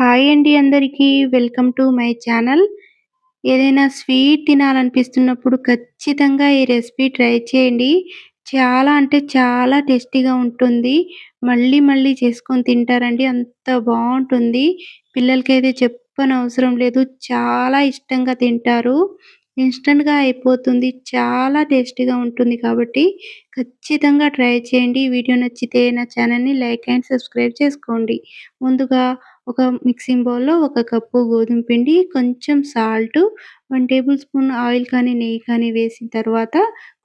Hi అండి అందరికీ. Welcome to my channel. ఏదైనా స్వీట్ తినాలనిపిస్తున్నప్పుడు ఖచ్చితంగా ఈ రెసిపీ ట్రై చేయండి. చాలా అంటే చాలా టేస్టీగా ఉంటుంది. మళ్ళీ మళ్ళీ చేసుకొని తింటారండి. అంత బావుంటుంది. పిల్లలకైతే చెప్పనవసరం లేదు. చాలా ఇష్టంగా తింటారు. ఇన్‌స్టంట్‌గా అయిపోతుంది. చాలా టేస్టీగా ఉంటుంది కాబట్టి ఖచ్చితంగా ట్రై చేయండి. వీడియో నచ్చితే నా ఛానల్‌ని లైక్ అండ్ సబ్స్క్రైబ్ చేసుకోండి. ముందుగా ఒక మిక్సింగ్ బౌల్‌లో ఒక కప్పు గోధుమ పిండి, కొంచెం సాల్టు, 1 టేబుల్ స్పూన్ ఆయిల్ కానీ, నెయ్యి కానీ వేసిన తర్వాత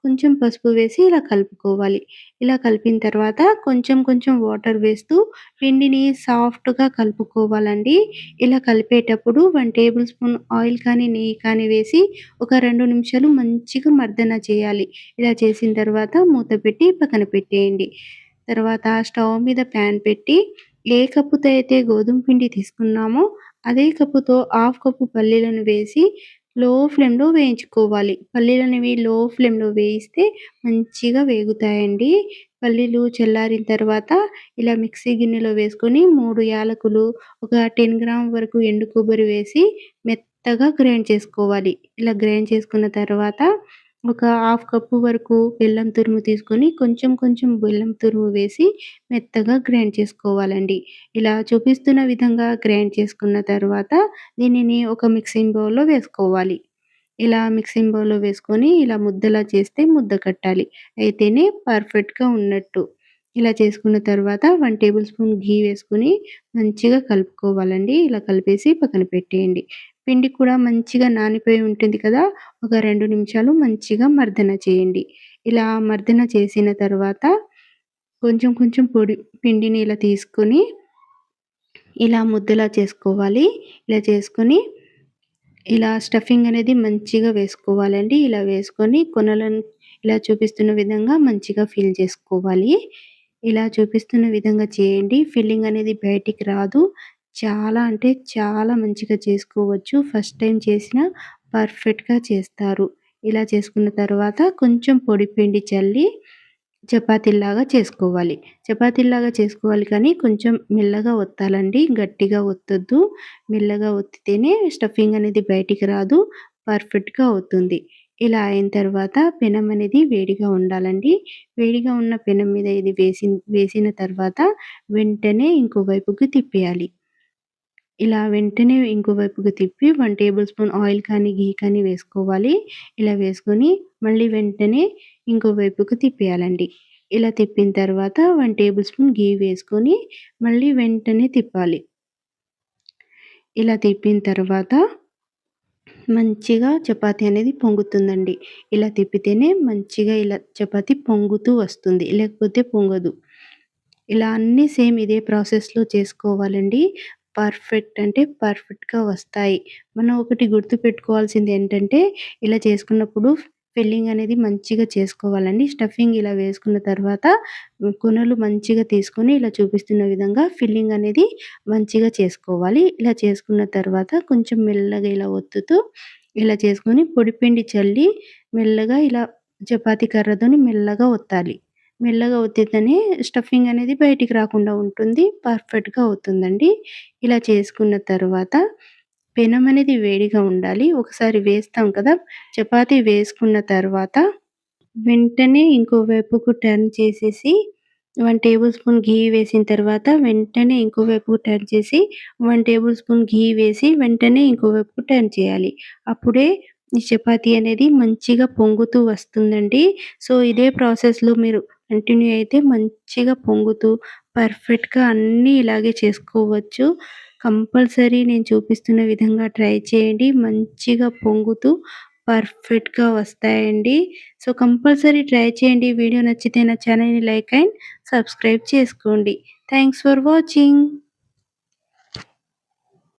కొంచెం పసుపు వేసి ఇలా కలుపుకోవాలి. ఇలా కలిపిన తర్వాత కొంచెం కొంచెం వాటర్ వేస్తూ పిండిని సాఫ్ట్‌గా కలుపుకోవాలండి. ఇలా కలిపేటప్పుడు 1 టేబుల్ స్పూన్ ఆయిల్ కానీ, నెయ్యి కానీ వేసి ఒక 2 నిమిషాలు మంచిగా మర్దన చేయాలి. ఇలా చేసిన తర్వాత మూత పెట్టి పక్కన పెట్టేయండి. తర్వాత స్టవ్ మీద ప్యాన్ పెట్టి ఏ కప్పుతో అయితే గోధుమ పిండి తీసుకున్నామో, అదే కప్పుతో హాఫ్ కప్పు పల్లీలను వేసి లో ఫ్లేమ్‌లో వేయించుకోవాలి. పల్లీలనేవి లో ఫ్లేమ్‌లో వేయిస్తే మంచిగా వేగుతాయండి. పల్లీలు చల్లారిన తర్వాత ఇలా మిక్సీ గిన్నెలో వేసుకొని 3 యాలకులు, ఒక 10 గ్రామ్ వరకు ఎండు కొబ్బరి వేసి మెత్తగా గ్రైండ్ చేసుకోవాలి. ఇలా గ్రైండ్ చేసుకున్న తర్వాత ఒక హాఫ్ కప్పు వరకు బెల్లం తురుము తీసుకొని కొంచెం కొంచెం బెల్లం తురుము వేసి మెత్తగా గ్రైండ్ చేసుకోవాలండి. ఇలా చూపిస్తున్న విధంగా గ్రైండ్ చేసుకున్న తర్వాత దీనిని ఒక మిక్సింగ్ బౌల్‌లో వేసుకోవాలి. ఇలా మిక్సింగ్ బౌల్‌లో వేసుకొని ఇలా ముద్దలా చేస్తే ముద్ద కట్టాలి. అయితేనే పర్ఫెక్ట్‌గా ఉన్నట్టు. ఇలా చేసుకున్న తర్వాత 1 టేబుల్ స్పూన్ ఘీ వేసుకొని మంచిగా కలుపుకోవాలండి. ఇలా కలిపేసి పక్కన పెట్టేయండి. పిండి కూడా మంచిగా నానిపోయి ఉంటుంది కదా! ఒక 2 నిమిషాలు మంచిగా మర్దన చేయండి. ఇలా మర్దన చేసిన తర్వాత కొంచెం కొంచెం పొడి పిండిని ఇలా తీసుకొని ఇలా ముద్దలా చేసుకోవాలి. ఇలా చేసుకొని ఇలా స్టఫింగ్ అనేది మంచిగా వేసుకోవాలండి. ఇలా వేసుకొని కొనలను ఇలా చూపిస్తున్న విధంగా మంచిగా ఫిల్ చేసుకోవాలి. ఇలా చూపిస్తున్న విధంగా చేయండి. ఫిల్లింగ్ అనేది బయటికి రాదు. చాలా అంటే చాలా మంచిగా చేసుకోవచ్చు. ఫస్ట్ టైమ్ చేసినా పర్ఫెక్ట్‌గా చేస్తారు. ఇలా చేసుకున్న తర్వాత కొంచెం పొడి పిండి చల్లి చపాతీల్లాగా చేసుకోవాలి. చపాతీల్లాగా చేసుకోవాలి కానీ కొంచెం మెల్లగా ఒత్తాలండి. గట్టిగా ఒత్తొద్దు. మెల్లగా ఒత్తితేనే స్టఫింగ్ అనేది బయటికి రాదు. పర్ఫెక్ట్‌గా అవుతుంది. ఇలా అయిన తర్వాత పెనం అనేది వేడిగా ఉండాలండి. వేడిగా ఉన్న పెనం మీద ఇది వేసిన తర్వాత వెంటనే ఇంకో వైపుకి తిప్పేయాలి. ఇలా వెంటనే ఇంకో వైపుకి తిప్పి 1 టేబుల్ స్పూన్ ఆయిల్ కానీ, ఘీ కానీ వేసుకోవాలి. ఇలా వేసుకొని మళ్ళీ వెంటనే ఇంకో వైపుకి తిప్పేయాలండి. ఇలా తిప్పిన తర్వాత 1 టేబుల్ స్పూన్ ఘీ వేసుకొని మళ్ళీ వెంటనే తిప్పాలి. ఇలా తిప్పిన తర్వాత మంచిగా చపాతీ అనేది పొంగుతుందండి. ఇలా తిప్పితేనే మంచిగా ఇలా చపాతీ పొంగుతూ వస్తుంది. లేకపోతే పొంగదు. ఇలా అన్నీ సేమ్ ఇదే ప్రాసెస్‌లో చేసుకోవాలండి. పర్ఫెక్ట్ అంటే పర్ఫెక్ట్‌గా వస్తాయి. మనం ఒకటి గుర్తుపెట్టుకోవాల్సింది ఏంటంటే, ఇలా చేసుకున్నప్పుడు ఫిల్లింగ్ అనేది మంచిగా చేసుకోవాలండి. స్టఫింగ్ ఇలా వేసుకున్న తర్వాత కొనలు మంచిగా తీసుకొని ఇలా చూపిస్తున్న విధంగా ఫిల్లింగ్ అనేది మంచిగా చేసుకోవాలి. ఇలా చేసుకున్న తర్వాత కొంచెం మెల్లగా ఇలా ఒత్తుతూ ఇలా చేసుకొని పొడిపిండి చల్లి మెల్లగా ఇలా చపాతీ కర్రతోని మెల్లగా ఒత్తాలి. మెల్లగా ఒత్తితేనే స్టఫింగ్ అనేది బయటికి రాకుండా ఉంటుంది. పర్ఫెక్ట్‌గా అవుతుందండి. ఇలా చేసుకున్న తర్వాత పెనం అనేది వేడిగా ఉండాలి. ఒకసారి వేస్తాం కదా! చపాతీ వేసుకున్న తర్వాత వెంటనే ఇంకో వైపుకు టర్న్ చేసేసి 1 టేబుల్ స్పూన్ ఘీ వేసిన తర్వాత వెంటనే ఇంకో వైపుకు టర్న్ చేసి 1 టేబుల్ స్పూన్ ఘీ వేసి వెంటనే ఇంకో వైపుకు టర్న్ చేయాలి. అప్పుడే ఈ చపాతీ అనేది మంచిగా పొంగుతూ వస్తుందండి. సో, ఇదే ప్రాసెస్‌లో మీరు కంటిన్యూ అయితే మంచిగా పొంగుతూ పర్ఫెక్ట్‌గా అన్నీ ఇలాగే చేసుకోవచ్చు. కంపల్సరీ నేను చూపిస్తున్న విధంగా ట్రై చేయండి. మంచిగా పొంగుతూ పర్ఫెక్ట్‌గా వస్తాయండి. సో, కంపల్సరీ ట్రై చేయండి. వీడియో నచ్చితే నా ఛానల్‌ని లైక్ అండ్ సబ్స్క్రైబ్ చేసుకోండి. Thanks for watching.